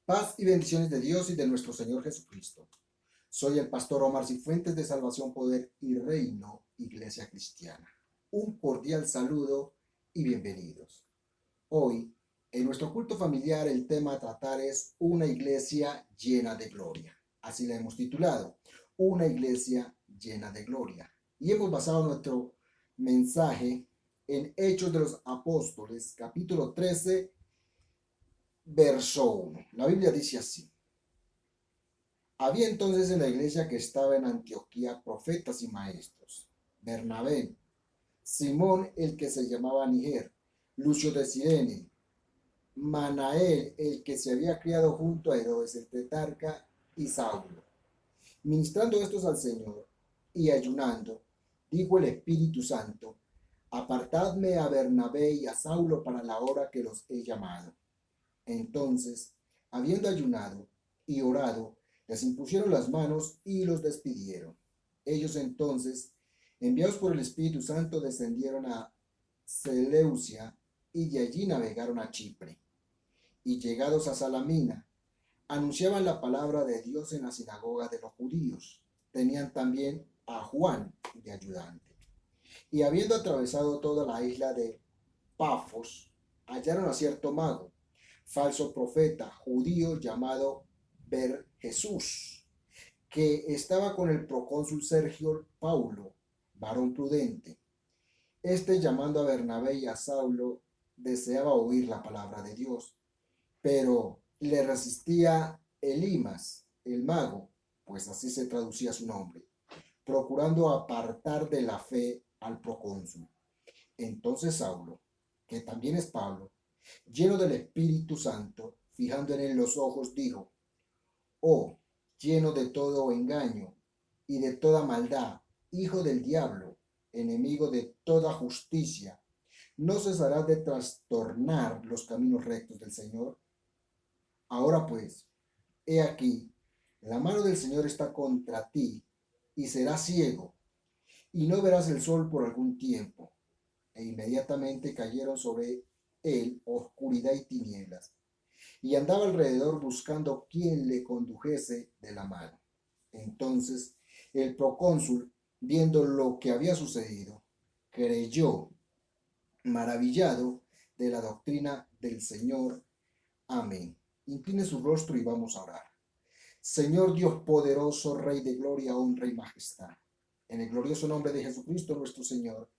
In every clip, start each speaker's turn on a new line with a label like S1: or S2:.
S1: Paz y bendiciones de Dios y de nuestro Señor Jesucristo. Soy el pastor Omar Cifuentes de Salvación, Poder y Reino, Iglesia Cristiana. Un cordial saludo y bienvenidos. Hoy, en nuestro culto familiar, el tema a tratar es una iglesia llena de gloria. Así la hemos titulado, una iglesia llena de gloria. Y hemos basado nuestro mensaje en Hechos de los Apóstoles, capítulo 13, verso 1. La Biblia dice así: había entonces en la iglesia que estaba en Antioquía profetas y maestros: Bernabé, Simón el que se llamaba Niger, Lucio de Cirene, Manael el que se había criado junto a Herodes el tetrarca, y Saulo. Ministrando estos al Señor y ayunando, dijo el Espíritu Santo: apartadme a Bernabé y a Saulo para la hora que los he llamado. Entonces, habiendo ayunado y orado, les impusieron las manos y los despidieron. Ellos entonces, enviados por el Espíritu Santo, descendieron a Seleucia y de allí navegaron a Chipre. Y llegados a Salamina, anunciaban la palabra de Dios en la sinagoga de los judíos. Tenían también a Juan de ayudante. Y habiendo atravesado toda la isla de Pafos, hallaron a cierto mago, falso profeta judío llamado Ber Jesús, que estaba con el procónsul Sergio Paulo, varón prudente. Este, llamando a Bernabé y a Saulo, deseaba oír la palabra de Dios, pero le resistía Elimas, el mago, pues así se traducía su nombre, procurando apartar de la fe al procónsul. Entonces Saulo, que también es Pablo, lleno del Espíritu Santo, fijando en él los ojos, dijo: oh, lleno de todo engaño y de toda maldad, hijo del diablo, enemigo de toda justicia, ¿no cesarás de trastornar los caminos rectos del Señor? Ahora pues, he aquí, la mano del Señor está contra ti, y serás ciego, y no verás el sol por algún tiempo. E inmediatamente cayeron sobre él oscuridad y tinieblas, y andaba alrededor buscando quien le condujese de la mano. Entonces el procónsul, viendo lo que había sucedido, creyó, maravillado de la doctrina del Señor. Amén. Incline su rostro y vamos a orar. Señor Dios poderoso, Rey de gloria, honra y majestad, en el glorioso nombre de Jesucristo nuestro Señor,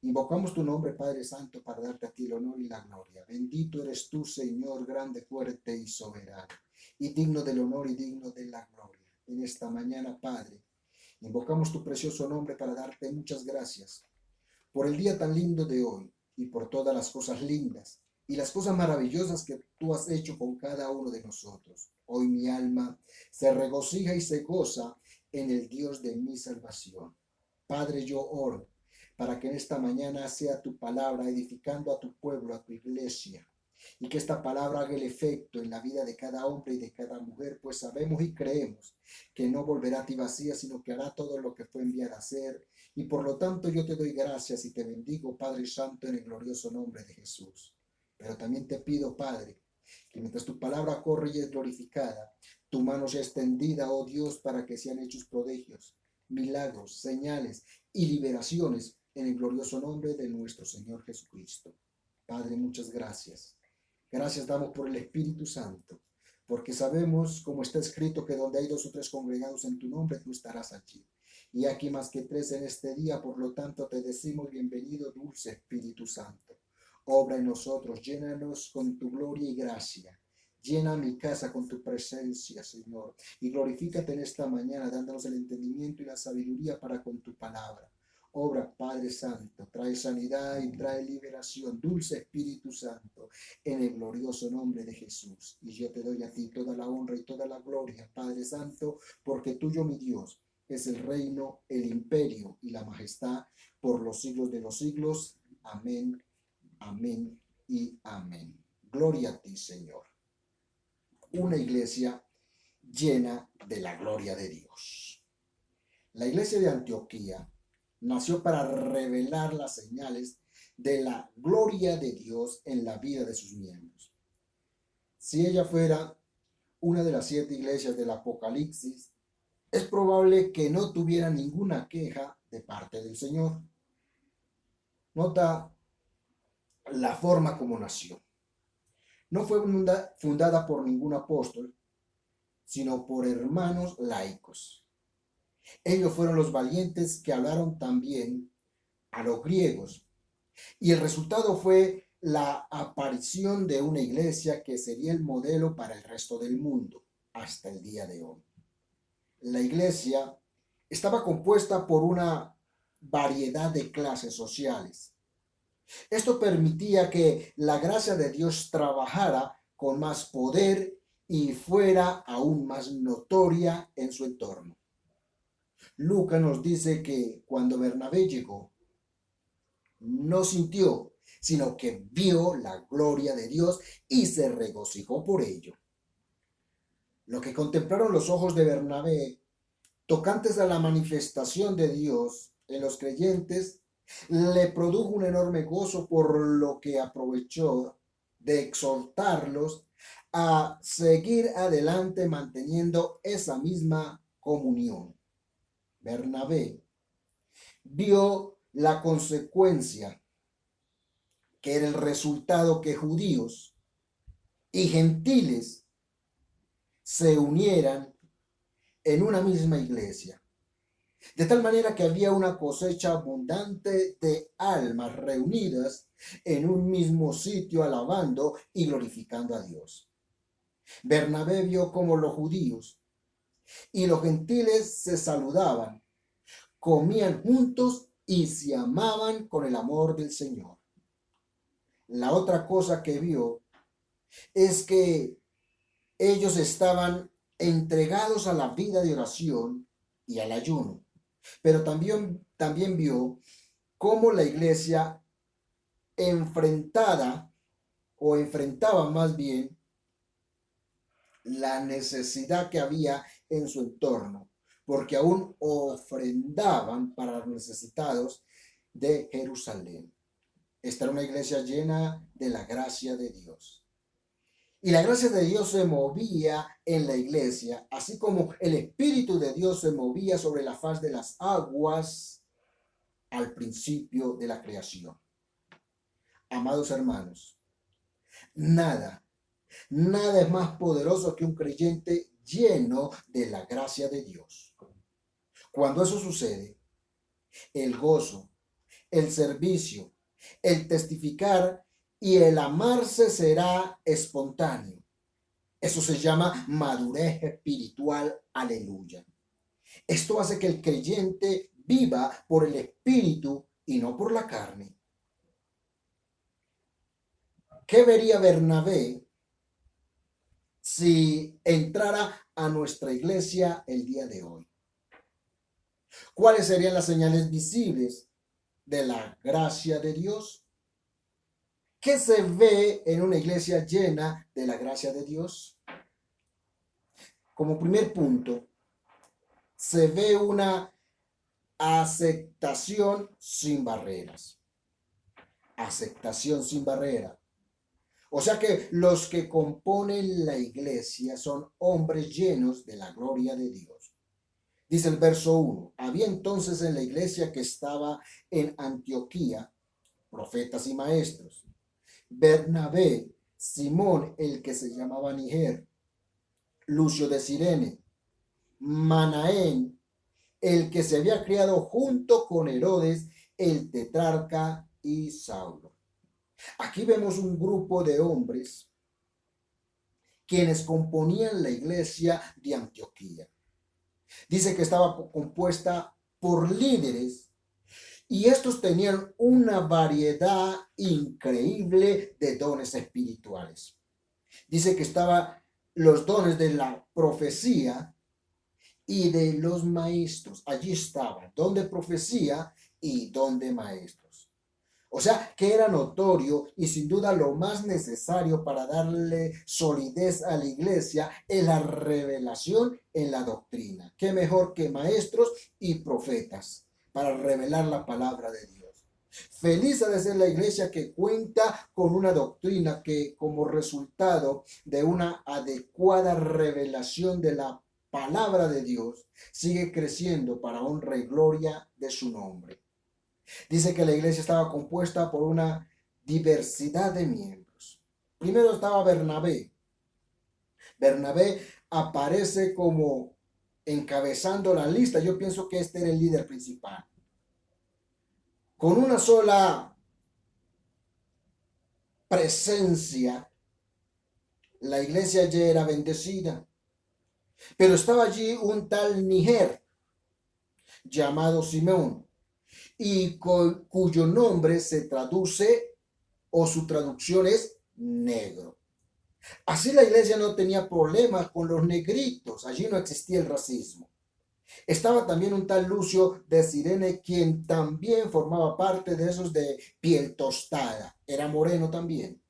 S1: invocamos tu nombre, Padre Santo, para darte a ti el honor y la gloria. Bendito eres tú, Señor, grande, fuerte y soberano, y digno del honor y digno de la gloria. En esta mañana, Padre, invocamos tu precioso nombre para darte muchas gracias por el día tan lindo de hoy y por todas las cosas lindas y las cosas maravillosas que tú has hecho con cada uno de nosotros. Hoy mi alma se regocija y se goza en el Dios de mi salvación. Padre, yo oro para que en esta mañana sea tu palabra edificando a tu pueblo, a tu iglesia, y que esta palabra haga el efecto en la vida de cada hombre y de cada mujer, pues sabemos y creemos que no volverá a ti vacía, sino que hará todo lo que fue enviada a hacer. Y por lo tanto yo te doy gracias y te bendigo, Padre Santo, en el glorioso nombre de Jesús. Pero también te pido, Padre, que mientras tu palabra corre y es glorificada, tu mano sea extendida, oh Dios, para que sean hechos prodigios, milagros, señales y liberaciones en el glorioso nombre de nuestro Señor Jesucristo. Padre, muchas gracias. Gracias damos por el Espíritu Santo, porque sabemos, como está escrito, que donde hay dos o tres congregados en tu nombre, tú estarás allí. Y aquí más que tres en este día, por lo tanto te decimos: bienvenido, dulce Espíritu Santo. Obra en nosotros, llénanos con tu gloria y gracia. Llena mi casa con tu presencia, Señor, y glorifícate en esta mañana, dándonos el entendimiento y la sabiduría para con tu palabra. Obra, Padre Santo, trae sanidad y trae liberación, dulce Espíritu Santo, en el glorioso nombre de Jesús. Y yo te doy a ti toda la honra y toda la gloria, Padre Santo, porque tuyo, mi Dios, es el reino, el imperio y la majestad por los siglos de los siglos. Amén, amén y amén. Gloria a ti, Señor. Una iglesia llena de la gloria de Dios. La iglesia de Antioquía nació para revelar las señales de la gloria de Dios en la vida de sus miembros. Si ella fuera una de las 7 iglesias del Apocalipsis, es probable que no tuviera ninguna queja de parte del Señor. Nota la forma como nació. No fue fundada por ningún apóstol, sino por hermanos laicos. Ellos fueron los valientes que hablaron también a los griegos. Y el resultado fue la aparición de una iglesia que sería el modelo para el resto del mundo hasta el día de hoy. La iglesia estaba compuesta por una variedad de clases sociales. Esto permitía que la gracia de Dios trabajara con más poder y fuera aún más notoria en su entorno. Lucas nos dice que cuando Bernabé llegó, no sintió, sino que vio la gloria de Dios y se regocijó por ello. Lo que contemplaron los ojos de Bernabé, tocantes a la manifestación de Dios en los creyentes, le produjo un enorme gozo, por lo que aprovechó de exhortarlos a seguir adelante manteniendo esa misma comunión. Bernabé vio la consecuencia, que era el resultado que judíos y gentiles se unieran en una misma iglesia, de tal manera que había una cosecha abundante de almas reunidas en un mismo sitio, alabando y glorificando a Dios. Bernabé vio cómo los judíos y los gentiles se saludaban, comían juntos y se amaban con el amor del Señor. La otra cosa que vio es que ellos estaban entregados a la vida de oración y al ayuno, pero también vio cómo la iglesia enfrentaba más bien la necesidad que había en su entorno, porque aún ofrendaban para los necesitados de Jerusalén. Esta era una iglesia llena de la gracia de Dios. Y la gracia de Dios se movía en la iglesia, así como el Espíritu de Dios se movía sobre la faz de las aguas al principio de la creación. Amados hermanos, nada es más poderoso que un creyente lleno de la gracia de Dios. Cuando eso sucede, el gozo, el servicio, el testificar y el amarse será espontáneo. Eso se llama madurez espiritual. Aleluya. Esto hace que el creyente viva por el Espíritu y no por la carne. ¿Qué vería Bernabé si entrara a nuestra iglesia el día de hoy? ¿Cuáles serían las señales visibles de la gracia de Dios? ¿Qué se ve en una iglesia llena de la gracia de Dios? Como primer punto, se ve una aceptación sin barreras. Aceptación sin barrera. O sea que los que componen la iglesia son hombres llenos de la gloria de Dios. Dice el verso 1, había entonces en la iglesia que estaba en Antioquía profetas y maestros: Bernabé, Simón, el que se llamaba Niger, Lucio de Cirene, Manaén, el que se había criado junto con Herodes, el tetrarca, y Saulo. Aquí vemos un grupo de hombres quienes componían la iglesia de Antioquía. Dice que estaba compuesta por líderes y estos tenían una variedad increíble de dones espirituales. Dice que estaban los dones de la profecía y de los maestros. Allí estaba don de profecía y don de maestros. O sea que era notorio y sin duda lo más necesario para darle solidez a la iglesia es la revelación en la doctrina. ¿Qué mejor que maestros y profetas para revelar la palabra de Dios? Feliz ha de ser la iglesia que cuenta con una doctrina que, como resultado de una adecuada revelación de la palabra de Dios, sigue creciendo para honra y gloria de su nombre. Dice que la iglesia estaba compuesta por una diversidad de miembros. Primero estaba Bernabé. Bernabé aparece como encabezando la lista. Yo pienso que este era el líder principal. Con una sola presencia, la iglesia ya era bendecida. Pero estaba allí un tal Níger, llamado Simeón, y cuyo nombre se traduce, o su traducción es negro. Así la iglesia no tenía problemas con los negritos, allí no existía el racismo. Estaba también un tal Lucio de Cirene, quien también formaba parte de esos de piel tostada, era moreno también.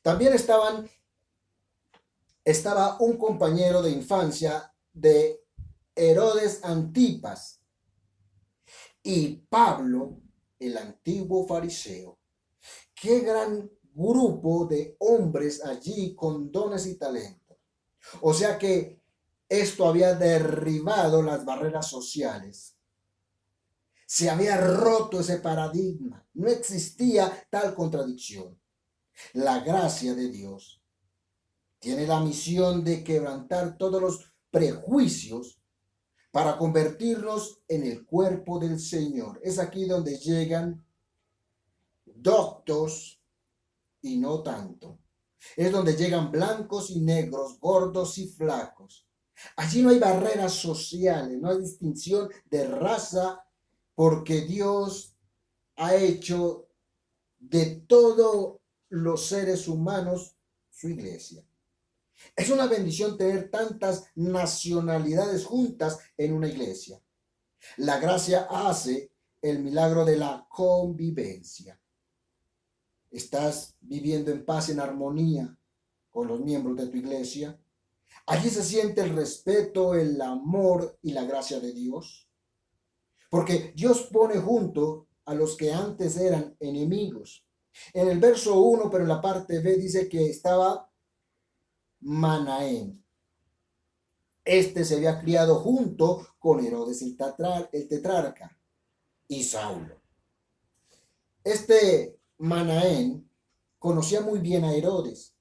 S1: También estaba un compañero de infancia de Herodes Antipas y Pablo, el antiguo fariseo. Qué gran grupo de hombres allí con dones y talentos. O sea que esto había derribado las barreras sociales. Se había roto ese paradigma. No existía tal contradicción. La gracia de Dios tiene la misión de quebrantar todos los prejuicios para convertirnos en el cuerpo del Señor. Es aquí donde llegan doctos y no tanto. Es donde llegan blancos y negros, gordos y flacos. Allí no hay barreras sociales, no hay distinción de raza, porque Dios ha hecho de todos los seres humanos su iglesia. Es una bendición tener tantas nacionalidades juntas en una iglesia. La gracia hace el milagro de la convivencia. ¿Estás viviendo en paz, en armonía con los miembros de tu iglesia? Allí se siente el respeto, el amor y la gracia de Dios. Porque Dios pone junto a los que antes eran enemigos. En el verso 1, pero en la parte B dice que estaba Manaén. Este se había criado junto con Herodes el tetrarca y Saulo. Este Manaén conocía muy bien a Herodes,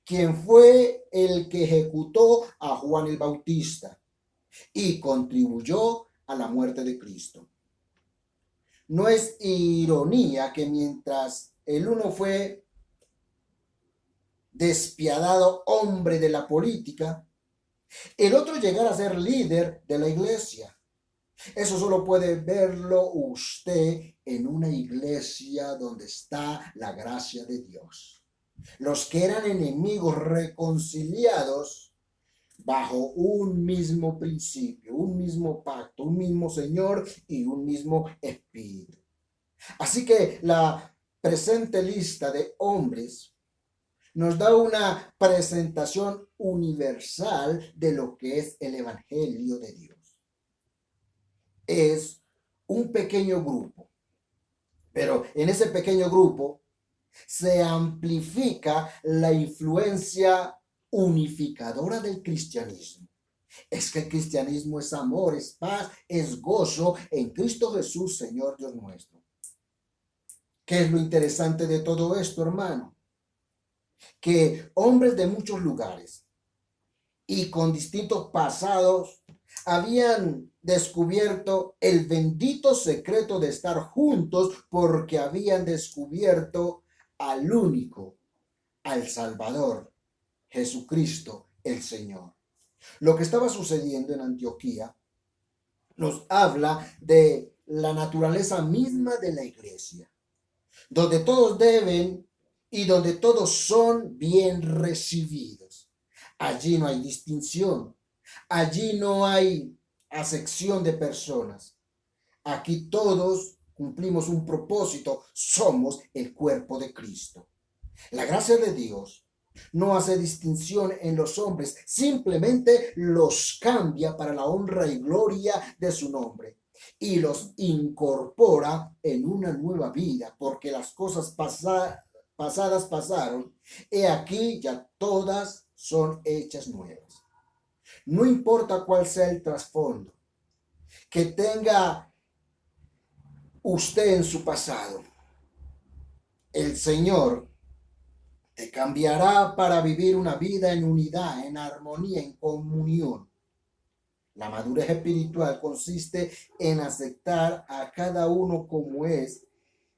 S1: quien fue el que ejecutó a Juan el Bautista y contribuyó a la muerte de Cristo. No es ironía que mientras el uno fue despiadado hombre de la política, el otro llegara a ser líder de la iglesia. Eso solo puede verlo usted en una iglesia donde está la gracia de Dios. Los que eran enemigos reconciliados bajo un mismo principio, un mismo pacto, un mismo Señor y un mismo Espíritu. Así que la presente lista de hombres nos da una presentación universal de lo que es el Evangelio de Dios. Es un pequeño grupo, pero en ese pequeño grupo se amplifica la influencia unificadora del cristianismo. Es que el cristianismo es amor, es paz, es gozo en Cristo Jesús, Señor Dios nuestro. ¿Qué es lo interesante de todo esto, hermano? Que hombres de muchos lugares y con distintos pasados habían descubierto el bendito secreto de estar juntos porque habían descubierto al único, al Salvador, Jesucristo el Señor. Lo que estaba sucediendo en Antioquía nos habla de la naturaleza misma de la iglesia, donde todos deben y donde todos son bien recibidos. Allí no hay distinción, allí no hay acepción de personas. Aquí todos cumplimos un propósito, somos el cuerpo de Cristo. La gracia de Dios no hace distinción en los hombres, simplemente los cambia para la honra y gloria de su nombre. y los incorpora en una nueva vida, porque las cosas pasadas pasaron, he aquí ya todas son hechas nuevas. No importa cuál sea el trasfondo que tenga usted en su pasado, el Señor te cambiará para vivir una vida en unidad, en armonía, en comunión. La madurez espiritual consiste en aceptar a cada uno como es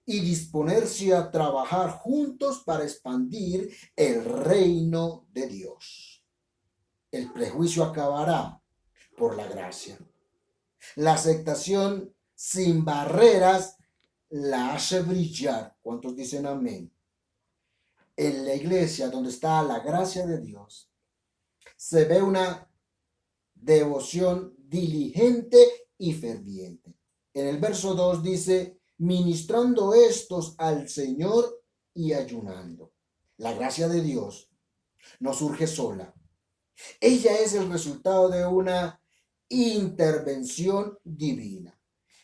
S1: y disponerse a trabajar juntos para expandir el reino de Dios. El prejuicio acabará por la gracia. La aceptación sin barreras la hace brillar. ¿Cuántos dicen amén? En la iglesia donde está la gracia de Dios, se ve una devoción diligente y ferviente. En el verso 2 dice, ministrando estos al Señor y ayunando. La gracia de Dios no surge sola. Ella es el resultado de una intervención divina.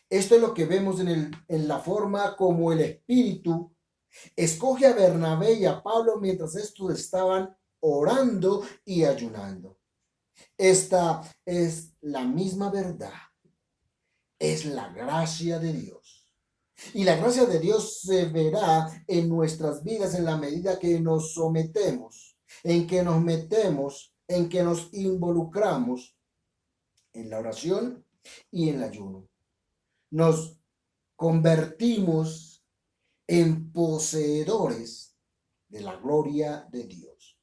S1: Esto es lo que vemos en la forma como el Espíritu escoge a Bernabé y a Pablo mientras estos estaban orando y ayunando. Esta es la misma verdad. Es la gracia de Dios. Y la gracia de Dios se verá en nuestras vidas en la medida que nos sometemos, en que nos metemos, en que nos involucramos en la oración y en el ayuno. Nos convertimos en poseedores de la gloria de Dios.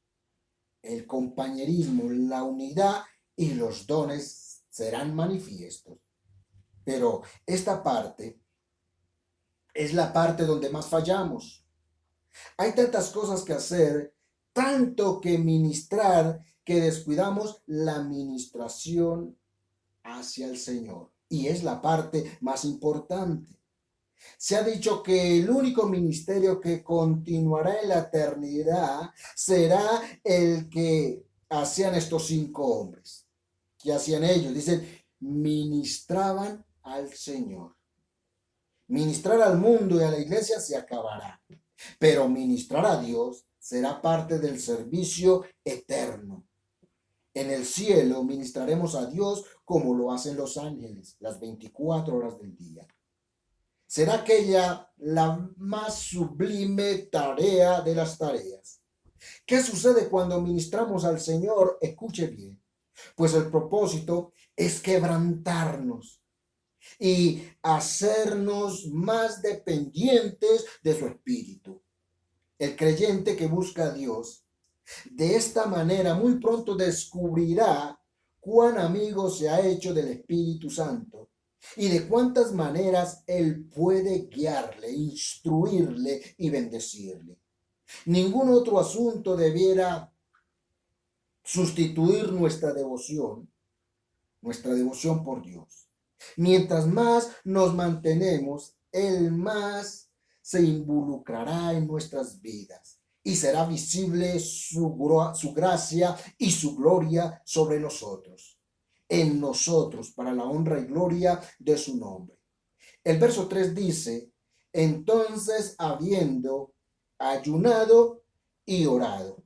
S1: El compañerismo, la unidad y los dones serán manifiestos. Pero esta parte es la parte donde más fallamos. Hay tantas cosas que hacer, tanto que ministrar, que descuidamos la ministración hacia el Señor. Y es la parte más importante. Se ha dicho que el único ministerio que continuará en la eternidad será el que hacían estos 5 hombres. ¿Qué hacían ellos? Dicen, ministraban al Señor. Ministrar al mundo y a la iglesia se acabará, pero ministrar a Dios será parte del servicio eterno. En el cielo ministraremos a Dios como lo hacen los ángeles, las 24 horas del día. Será aquella la más sublime tarea de las tareas. ¿Qué sucede cuando ministramos al Señor? Escuche bien, pues el propósito es quebrantarnos y hacernos más dependientes de su espíritu. El creyente que busca a Dios de esta manera muy pronto descubrirá cuán amigo se ha hecho del Espíritu Santo y de cuántas maneras Él puede guiarle, instruirle y bendecirle. Ningún otro asunto debiera sustituir nuestra devoción por Dios. Mientras más nos mantenemos, Él más se involucrará en nuestras vidas y será visible su gracia y su gloria sobre nosotros, en nosotros, para la honra y gloria de su nombre. El verso 3 dice, entonces habiendo ayunado y orado.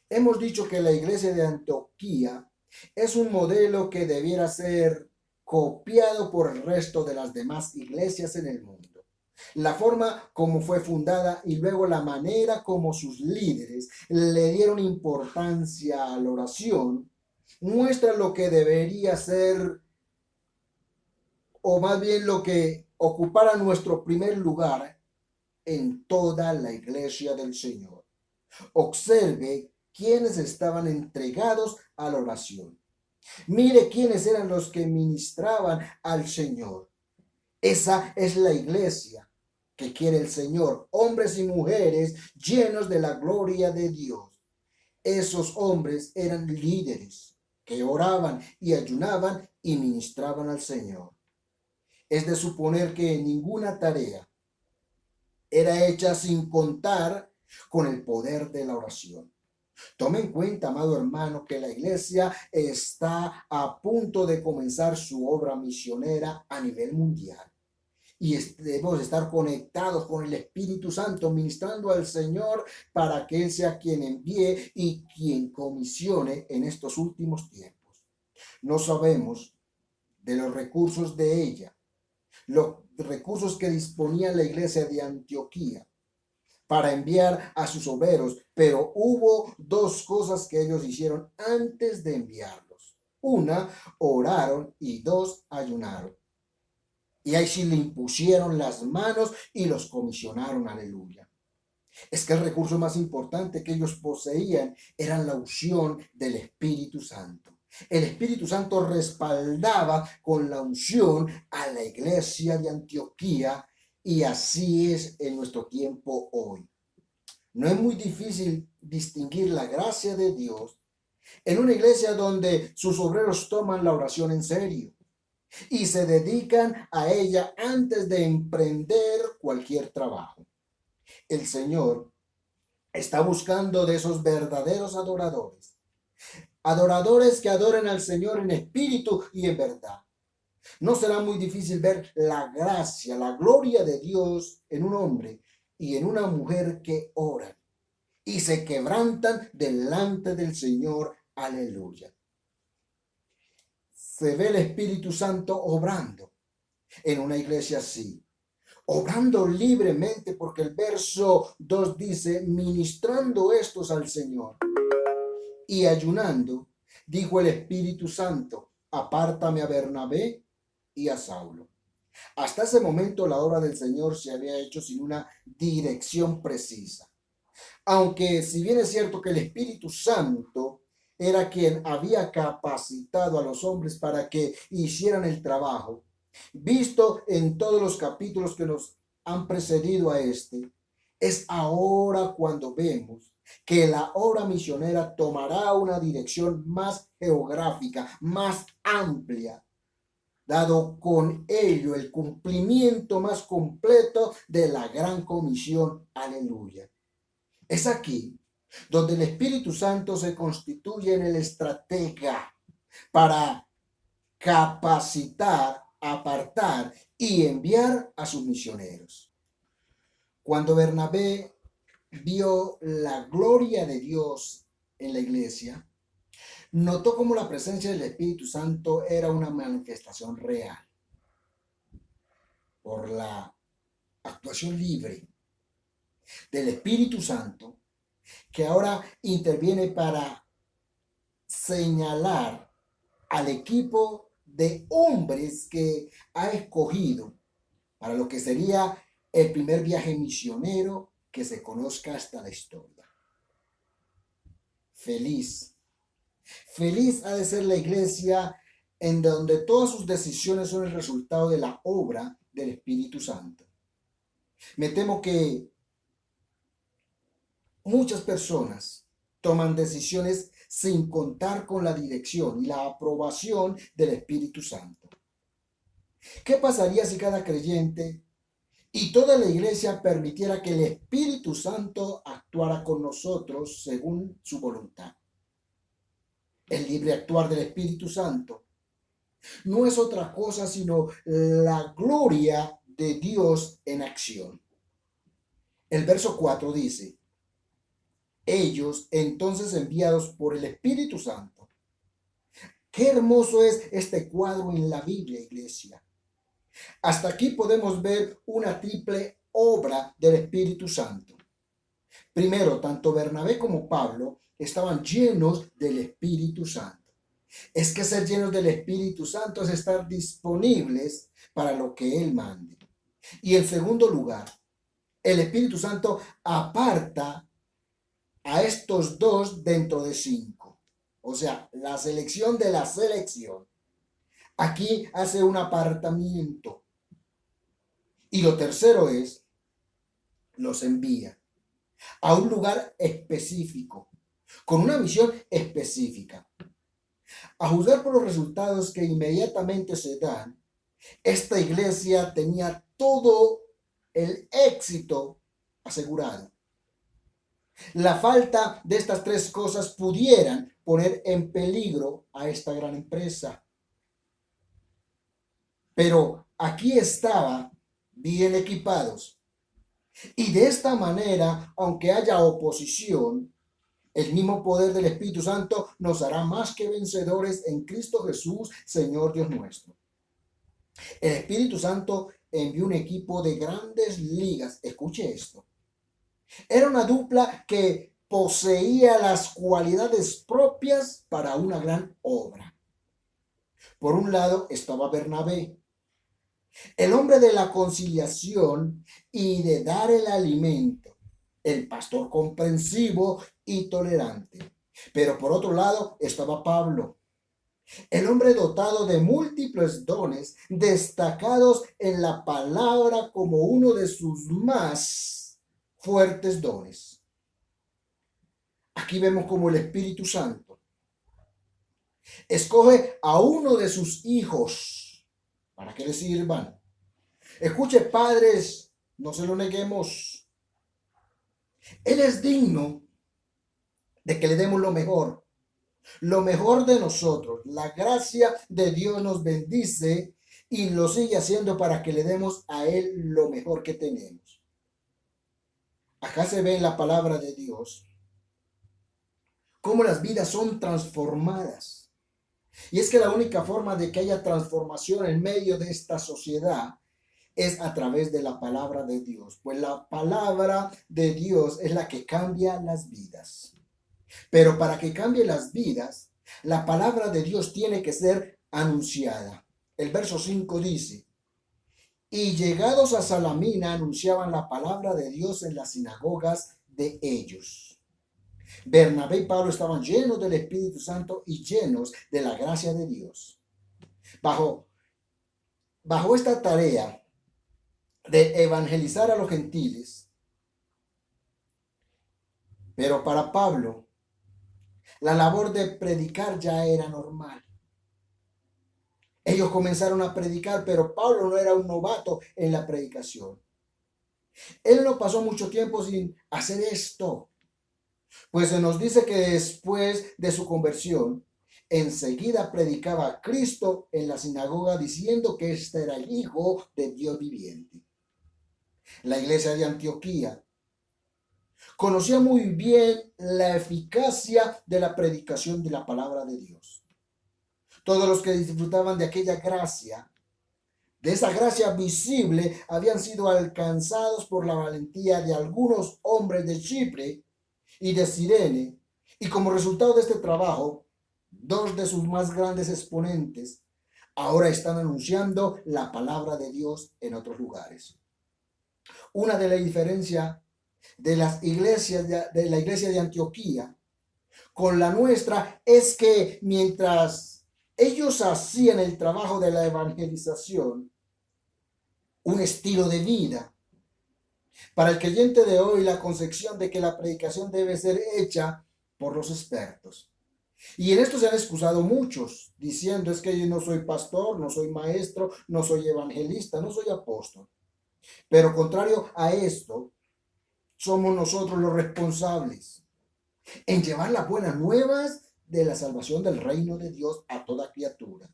S1: Hemos dicho que la iglesia de Antioquía es un modelo que debiera ser copiado por el resto de las demás iglesias en el mundo. La forma como fue fundada y luego la manera como sus líderes le dieron importancia a la oración muestra lo que debería ser, o más bien lo que ocupara nuestro primer lugar en toda la iglesia del Señor. Observe quiénes estaban entregados a la oración. Mire quiénes eran los que ministraban al Señor. Esa es la iglesia que quiere el Señor, hombres y mujeres llenos de la gloria de Dios. Esos hombres eran líderes que oraban y ayunaban y ministraban al Señor. Es de suponer que ninguna tarea era hecha sin contar con el poder de la oración. Tome en cuenta, amado hermano, que la iglesia está a punto de comenzar su obra misionera a nivel mundial. Y debemos estar conectados con el Espíritu Santo, ministrando al Señor para que Él sea quien envíe y quien comisione en estos últimos tiempos. No sabemos de los recursos de ella, los recursos que disponía la iglesia de Antioquía para enviar a sus obreros, pero hubo dos cosas que ellos hicieron antes de enviarlos. Una, oraron, y dos, ayunaron. Y ahí sí le impusieron las manos y los comisionaron, aleluya. Es que el recurso más importante que ellos poseían era la unción del Espíritu Santo. El Espíritu Santo respaldaba con la unción a la iglesia de Antioquía, y así es en nuestro tiempo hoy. No es muy difícil distinguir la gracia de Dios en una iglesia donde sus obreros toman la oración en serio y se dedican a ella antes de emprender cualquier trabajo. El Señor está buscando de esos verdaderos adoradores, adoradores que adoren al Señor en espíritu y en verdad. No será muy difícil ver la gracia, la gloria de Dios en un hombre y en una mujer que oran y se quebrantan delante del Señor. Aleluya. Se ve el Espíritu Santo obrando en una iglesia así, obrando libremente, porque el verso 2 dice, ministrando estos al Señor y ayunando, dijo el Espíritu Santo, apártame a Bernabé y a Saulo. Hasta ese momento la obra del Señor se había hecho sin una dirección precisa. Aunque si bien es cierto que el Espíritu Santo era quien había capacitado a los hombres para que hicieran el trabajo, visto en todos los capítulos que nos han precedido a este, es ahora cuando vemos que la obra misionera tomará una dirección más geográfica, más amplia, dado con ello el cumplimiento más completo de la gran comisión. Aleluya. Es aquí donde el Espíritu Santo se constituye en el estratega para capacitar, apartar y enviar a sus misioneros. Cuando Bernabé vio la gloria de Dios en la iglesia, notó cómo la presencia del Espíritu Santo era una manifestación real por la actuación libre del Espíritu Santo, que ahora interviene para señalar al equipo de hombres que ha escogido para lo que sería el primer viaje misionero que se conozca hasta la historia. Feliz ha de ser la iglesia en donde todas sus decisiones son el resultado de la obra del Espíritu Santo. Me temo que muchas personas toman decisiones sin contar con la dirección y la aprobación del Espíritu Santo. ¿Qué pasaría si cada creyente y toda la iglesia permitiera que el Espíritu Santo actuara con nosotros según su voluntad? El libre actuar del Espíritu Santo no es otra cosa sino la gloria de Dios en acción. El verso 4 dice, ellos entonces enviados por el Espíritu Santo. Qué hermoso es este cuadro en la Biblia, iglesia. Hasta aquí podemos ver una triple obra del Espíritu Santo. Primero, tanto Bernabé como Pablo estaban llenos del Espíritu Santo. Es que ser llenos del Espíritu Santo es estar disponibles para lo que Él mande. Y en segundo lugar, el Espíritu Santo aparta a estos dos dentro de 5. O sea, la selección de la selección. Aquí hace un apartamiento. Y lo tercero es, los envía a un lugar específico, con una misión específica. A juzgar por los resultados que inmediatamente se dan, esta iglesia tenía todo el éxito asegurado. La falta de estas tres cosas pudieran poner en peligro a esta gran empresa. Pero aquí estaba bien equipados. Y de esta manera, aunque haya oposición, el mismo poder del Espíritu Santo nos hará más que vencedores en Cristo Jesús, Señor Dios nuestro. El Espíritu Santo envió un equipo de grandes ligas. Escuche esto. Era una dupla que poseía las cualidades propias para una gran obra. Por un lado estaba Bernabé, el hombre de la conciliación y de dar el alimento, el pastor comprensivo y tolerante. Pero por otro lado estaba Pablo, el hombre dotado de múltiples dones, destacados en la palabra como uno de sus más fuertes dones. Aquí vemos como el Espíritu Santo escoge a uno de sus hijos para que le sirvan. Escuche, padres, no se lo neguemos. Él es digno de que le demos lo mejor de nosotros. La gracia de Dios nos bendice y lo sigue haciendo para que le demos a Él lo mejor que tenemos. Acá se ve en la palabra de Dios cómo las vidas son transformadas. Y es que la única forma de que haya transformación en medio de esta sociedad es a través de la palabra de Dios. Pues la palabra de Dios es la que cambia las vidas. Pero para que cambie las vidas, la palabra de Dios tiene que ser anunciada. El verso 5 dice, y llegados a Salamina anunciaban la palabra de Dios en las sinagogas de ellos. Bernabé y Pablo estaban llenos del Espíritu Santo y llenos de la gracia de Dios. Bajo esta tarea de evangelizar a los gentiles, pero para Pablo, la labor de predicar ya era normal. Ellos comenzaron a predicar, pero Pablo no era un novato en la predicación. Él no pasó mucho tiempo sin hacer esto. Pues se nos dice que después de su conversión, enseguida predicaba a Cristo en la sinagoga diciendo que este era el Hijo de Dios viviente. La iglesia de Antioquía conocía muy bien la eficacia de la predicación de la palabra de Dios. Todos los que disfrutaban de aquella gracia, de esa gracia visible, habían sido alcanzados por la valentía de algunos hombres de Chipre y de Cirene, y como resultado de este trabajo, dos de sus más grandes exponentes ahora están anunciando la palabra de Dios en otros lugares. Una de las diferencias de las iglesias de la iglesia de Antioquía con la nuestra es que mientras ellos hacían el trabajo de la evangelización, un estilo de vida, para el creyente de hoy, la concepción de que la predicación debe ser hecha por los expertos. Y en esto se han excusado muchos, diciendo es que yo no soy pastor, no soy maestro, no soy evangelista, no soy apóstol. Pero contrario a esto, somos nosotros los responsables en llevar las buenas nuevas de la salvación del reino de Dios a toda criatura.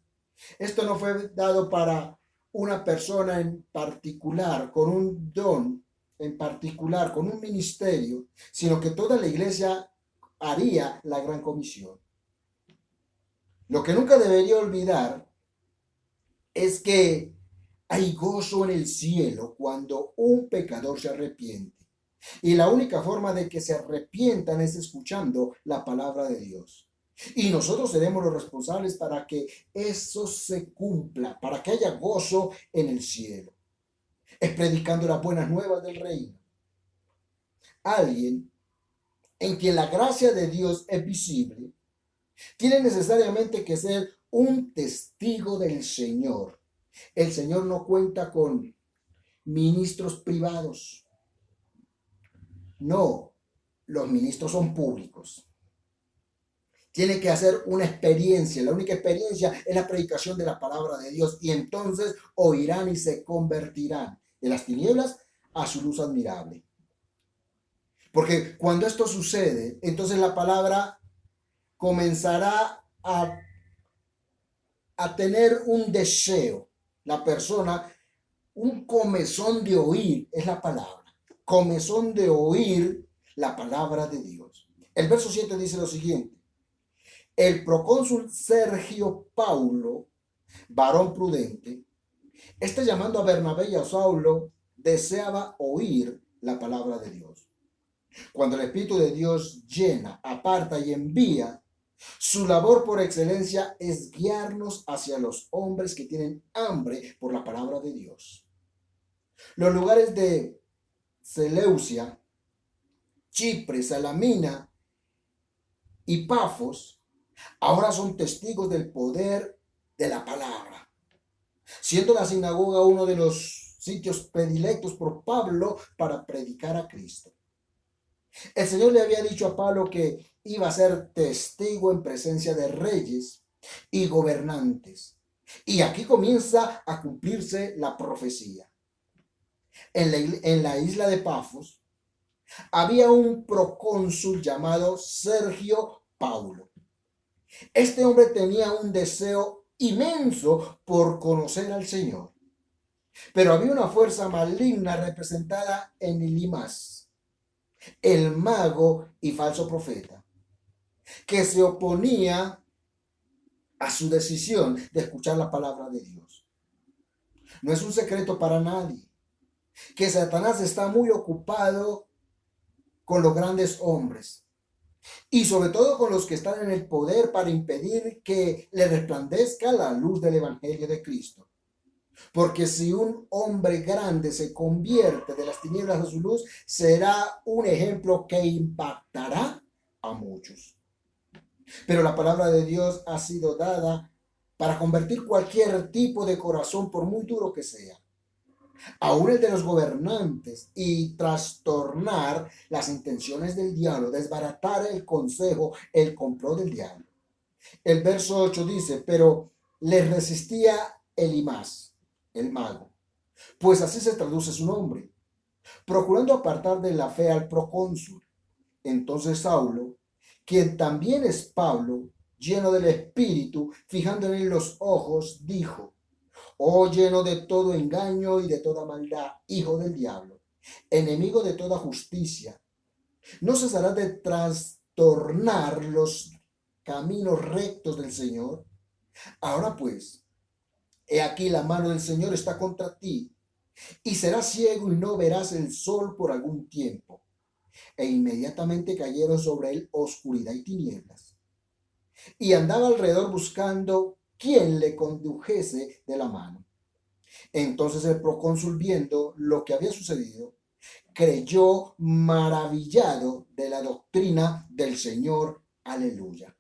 S1: Esto no fue dado para una persona en particular, con un don en particular, con un ministerio, sino que toda la iglesia haría la gran comisión. Lo que nunca debería olvidar es que hay gozo en el cielo cuando un pecador se arrepiente. Y la única forma de que se arrepientan es escuchando la palabra de Dios. Y nosotros seremos los responsables para que eso se cumpla, para que haya gozo en el cielo. Es predicando las buenas nuevas del reino. Alguien en quien la gracia de Dios es visible, tiene necesariamente que ser un testigo del Señor. El Señor no cuenta con ministros privados. No, los ministros son públicos. Tiene que hacer una experiencia. La única experiencia es la predicación de la palabra de Dios. Y entonces oirán y se convertirán de las tinieblas a su luz admirable. Porque cuando esto sucede, entonces la palabra comenzará a tener un deseo. La persona, un comezón de oír, es la palabra. Comezón de oír la palabra de Dios. El verso 7 dice lo siguiente. El procónsul Sergio Paulo, varón prudente, llamando a Bernabé y a Saulo, deseaba oír la palabra de Dios. Cuando el Espíritu de Dios llena, aparta y envía, su labor por excelencia es guiarnos hacia los hombres que tienen hambre por la palabra de Dios. Los lugares de Seleucia, Chipre, Salamina y Pafos ahora son testigos del poder de la palabra, siendo la sinagoga uno de los sitios predilectos por Pablo para predicar a Cristo. El Señor le había dicho a Pablo que iba a ser testigo en presencia de reyes y gobernantes. Y aquí comienza a cumplirse la profecía. En la isla de Pafos había un procónsul llamado Sergio Paulo. Este hombre tenía un deseo inmenso por conocer al Señor. Pero había una fuerza maligna representada en Elimas, el mago y falso profeta, que se oponía a su decisión de escuchar la palabra de Dios. No es un secreto para nadie que Satanás está muy ocupado con los grandes hombres y sobre todo con los que están en el poder para impedir que le resplandezca la luz del Evangelio de Cristo. Porque si un hombre grande se convierte de las tinieblas a su luz, será un ejemplo que impactará a muchos. Pero la palabra de Dios ha sido dada para convertir cualquier tipo de corazón, por muy duro que sea, aún el de los gobernantes, y trastornar las intenciones del diablo, desbaratar el consejo, el complot del diablo. El verso 8 dice, pero le resistía Elimas, el mago, pues así se traduce su nombre, procurando apartar de la fe al procónsul. Entonces Saulo, quien también es Pablo, lleno del Espíritu, fijando en él los ojos, dijo, oh lleno de todo engaño y de toda maldad, hijo del diablo, enemigo de toda justicia, ¿no cesarás de trastornar los caminos rectos del Señor? Ahora pues, he aquí la mano del Señor está contra ti, y serás ciego y no verás el sol por algún tiempo. E inmediatamente cayeron sobre él oscuridad y tinieblas. Y andaba alrededor buscando quien le condujese de la mano. Entonces el procónsul, viendo lo que había sucedido, creyó maravillado de la doctrina del Señor. Aleluya.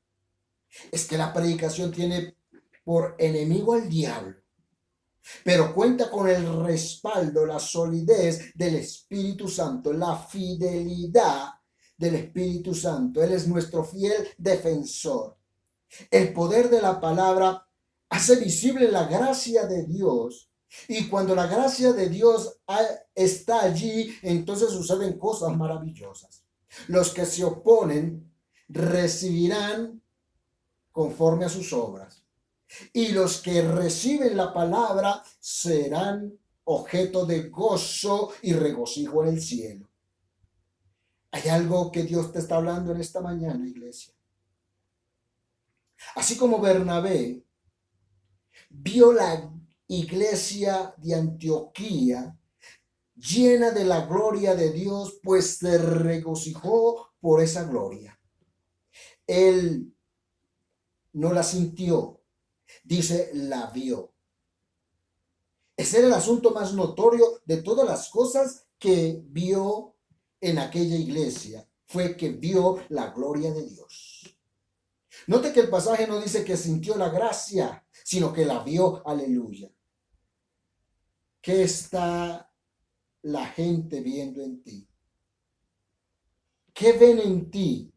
S1: Es que la predicación tiene por enemigo al diablo, pero cuenta con el respaldo, la solidez del Espíritu Santo, la fidelidad del Espíritu Santo. Él es nuestro fiel defensor. El poder de la palabra hace visible la gracia de Dios, y cuando la gracia de Dios está allí, entonces suceden cosas maravillosas. Los que se oponen recibirán conforme a sus obras, y los que reciben la palabra serán objeto de gozo y regocijo en el cielo. Hay algo que Dios te está hablando en esta mañana, iglesia. Así como Bernabé vio la iglesia de Antioquía llena de la gloria de Dios, pues se regocijó por esa gloria. Él no la sintió, dice, la vio. Ese era el asunto más notorio de todas las cosas que vio en aquella iglesia, fue que vio la gloria de Dios. Note que el pasaje no dice que sintió la gracia, sino que la vio. Aleluya. ¿Qué está la gente viendo en ti? ¿Qué ven en ti?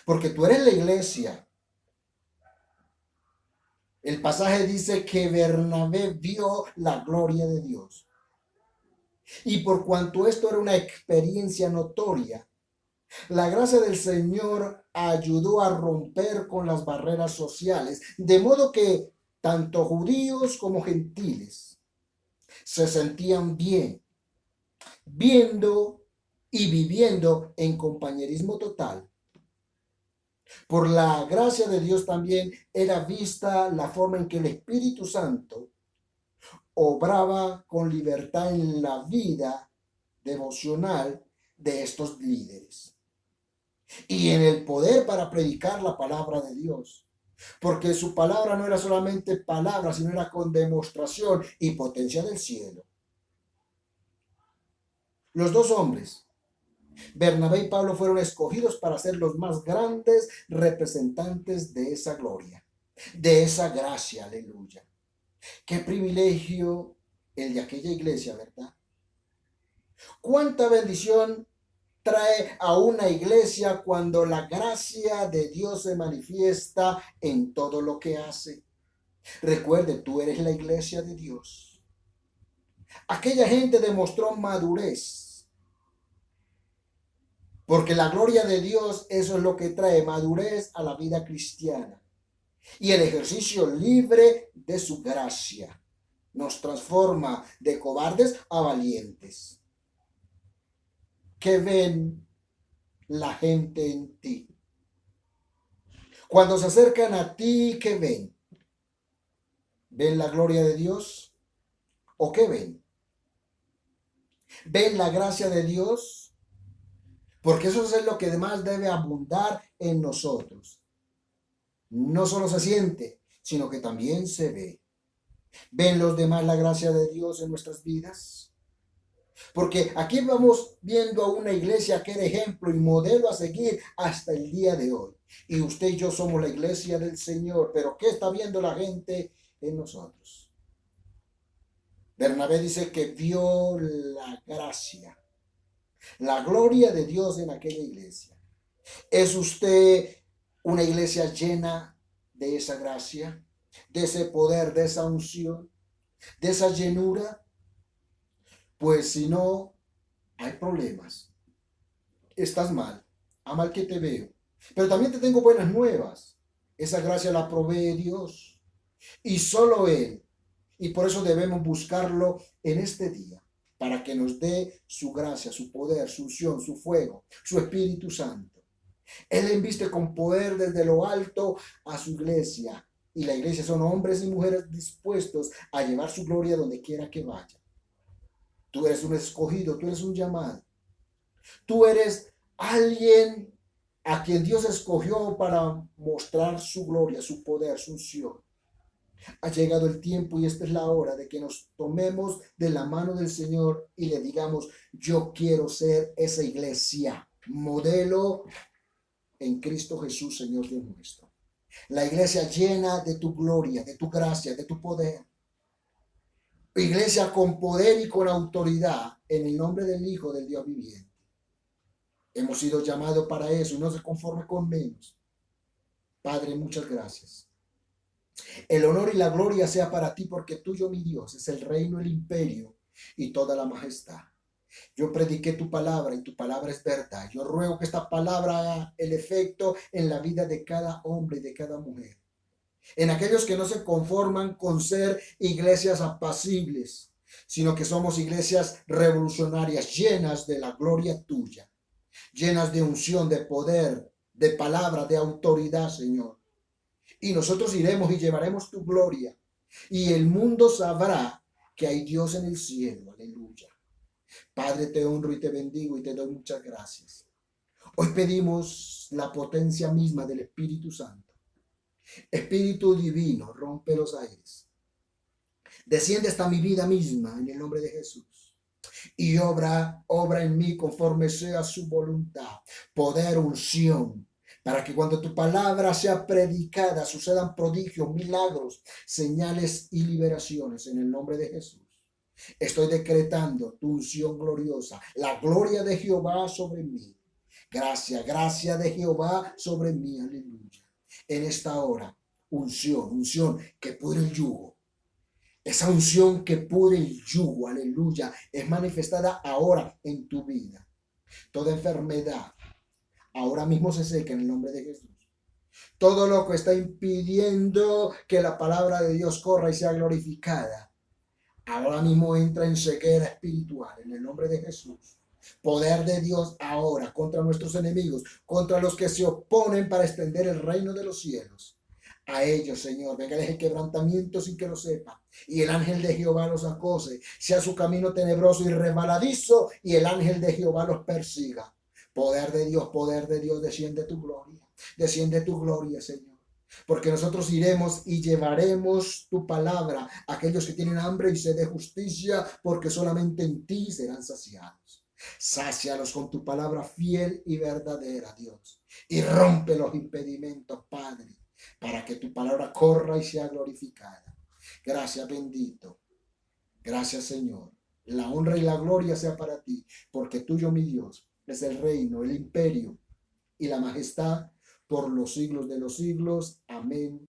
S1: Porque tú eres la iglesia. El pasaje dice que Bernabé vio la gloria de Dios. Y por cuanto esto era una experiencia notoria, La gracia del Señor ayudó a romper con las barreras sociales, de modo que tanto judíos como gentiles se sentían bien, viendo y viviendo en compañerismo total. Por la gracia de Dios también era vista la forma en que el Espíritu Santo obraba con libertad en la vida devocional de estos líderes y en el poder para predicar la palabra de Dios. Porque su palabra no era solamente palabra, sino era con demostración y potencia del cielo. Los dos hombres, Bernabé y Pablo, fueron escogidos para ser los más grandes representantes de esa gloria, de esa gracia, aleluya. Qué privilegio el de aquella iglesia, ¿verdad? Cuánta bendición trae a una iglesia cuando la gracia de Dios se manifiesta en todo lo que hace. Recuerde, tú eres la iglesia de Dios. Aquella gente demostró madurez, porque la gloria de Dios, eso es lo que trae madurez a la vida cristiana. Y el ejercicio libre de su gracia nos transforma de cobardes a valientes. ¿Qué ven la gente en ti? Cuando se acercan a ti, ¿qué ven? ¿Ven la gloria de Dios? ¿O qué ven? ¿Ven la gracia de Dios? Porque eso es lo que más debe abundar en nosotros. No solo se siente, sino que también se ve. ¿Ven los demás la gracia de Dios en nuestras vidas? Porque aquí vamos viendo a una iglesia que era ejemplo y modelo a seguir hasta el día de hoy. Y usted y yo somos la iglesia del Señor, pero ¿qué está viendo la gente en nosotros? Bernabé dice que vio la gracia, la gloria de Dios en aquella iglesia. ¿Es usted una iglesia llena de esa gracia, de ese poder, de esa unción, de esa llenura? Pues si no, hay problemas. Estás mal, a mal que te veo. Pero también te tengo buenas nuevas. Esa gracia la provee Dios y solo Él. Y por eso debemos buscarlo en este día, para que nos dé su gracia, su poder, su unción, su fuego, su Espíritu Santo. Él enviste con poder desde lo alto a su iglesia. Y la iglesia son hombres y mujeres dispuestos a llevar su gloria donde quiera que vaya. Tú eres un escogido, tú eres un llamado. Tú eres alguien a quien Dios escogió para mostrar su gloria, su poder, su unción. Ha llegado el tiempo y esta es la hora de que nos tomemos de la mano del Señor y le digamos: yo quiero ser esa iglesia, modelo en Cristo Jesús, Señor Dios nuestro. La iglesia llena de tu gloria, de tu gracia, de tu poder. Iglesia con poder y con autoridad en el nombre del Hijo del Dios viviente. Hemos sido llamados para eso y no se conforme con menos. Padre, muchas gracias. El honor y la gloria sea para ti, porque tuyo, mi Dios, es el reino, el imperio y toda la majestad. Yo prediqué tu palabra y tu palabra es verdad. Yo ruego que esta palabra haga el efecto en la vida de cada hombre y de cada mujer. En aquellos que no se conforman con ser iglesias apacibles, sino que somos iglesias revolucionarias, llenas de la gloria tuya, llenas de unción, de poder, de palabra, de autoridad, Señor. Y nosotros iremos y llevaremos tu gloria. Y el mundo sabrá que hay Dios en el cielo. Aleluya. Padre, te honro y te bendigo y te doy muchas gracias. Hoy pedimos la potencia misma del Espíritu Santo. Espíritu divino, rompe los aires. Desciende hasta mi vida misma en el nombre de Jesús. Y obra en mí conforme sea su voluntad. Poder, unción, para que cuando tu palabra sea predicada sucedan prodigios, milagros, señales y liberaciones en el nombre de Jesús. Estoy decretando tu unción gloriosa, la gloria de Jehová sobre mí. Gracia de Jehová sobre mí, aleluya. En esta hora, unción que pudre el yugo. Esa unción que pudre el yugo, aleluya, es manifestada ahora en tu vida. Toda enfermedad, ahora mismo se seca en el nombre de Jesús. Todo lo que está impidiendo que la palabra de Dios corra y sea glorificada, ahora mismo entra en ceguera espiritual en el nombre de Jesús. Poder de Dios ahora contra nuestros enemigos, contra los que se oponen para extender el reino de los cielos. A ellos, Señor, venga el quebrantamiento sin que lo sepa. Y el ángel de Jehová los acose, sea su camino tenebroso y resbaladizo, y el ángel de Jehová los persiga. Poder de Dios, desciende tu gloria, Señor. Porque nosotros iremos y llevaremos tu palabra a aquellos que tienen hambre y sed de justicia, porque solamente en ti serán saciados. Sácialos con tu palabra fiel y verdadera, Dios. Y rompe los impedimentos, Padre, para que tu palabra corra y sea glorificada. Gracias, bendito. Gracias, Señor. La honra y la gloria sea para ti, porque tuyo, mi Dios, es el reino, el imperio y la majestad por los siglos de los siglos. Amén